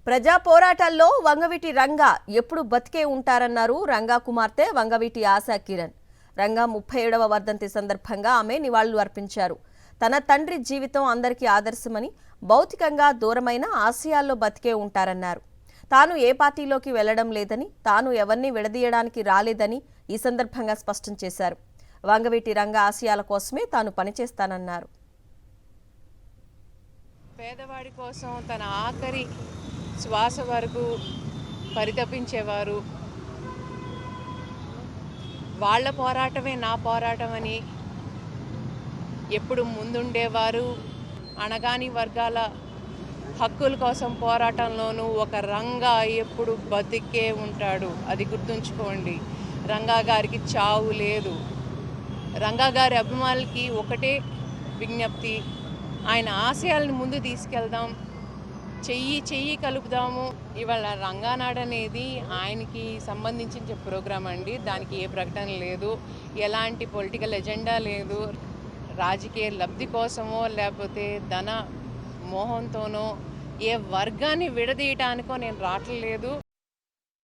ప్రజా పోరాటాల్లో వంగవీటి రంగా ఎప్పుడు బతికే ఉంటారన్నారు రంగా కుమార్తె వంగవీటి ఆశా కిరణ్. రంగా 37వ వర్ధంతి సందర్భంగా ఆమె నివాళులు అర్పించారు. తన తండ్రి జీవితం అందరికీ ఆదర్శమని, భౌతికంగా దూరమైన ఆశయాల్లో బతికే ఉంటారన్నారు. తాను ఏ పార్టీలోకి వెళ్లడం లేదని, తాను ఎవరిని విడదీయడానికి రాలేదని ఈ సందర్భంగా స్పష్టం చేశారు. వంగవీటి రంగా ఆశయాల కోసమే తాను పనిచేస్తానన్నారు. పేదవాడి కోసం తన ఆఖరి శ్వాస వరకు పరితపించేవారు. వాళ్ళ పోరాటమే నా పోరాటం అని ఎప్పుడు ముందుండేవారు. అణగాని వర్గాల హక్కుల కోసం పోరాటంలోనూ ఒక రంగా ఎప్పుడు బతికే ఉంటాడు. అది గుర్తుంచుకోండి. రంగా గారికి చావు లేదు. రంగా గారి అభిమానులకి ఒకటే విజ్ఞప్తి, ఆయన ఆశయాలను ముందు తీసుకెళ్దాం, చెయ్యి కలుపుదాము. ఇవాళ రంగానాడు అనేది ఆయనకి సంబంధించిన ప్రోగ్రామ్ అండి. దానికి ఏ ప్రకటన లేదు, ఎలాంటి పొలిటికల్ ఎజెండా లేదు. రాజకీయ లబ్ధి కోసమో లేకపోతే ధన మోహంతోనో ఏ వర్గాన్ని విడదీయటానికో నేను రావట్లేదు.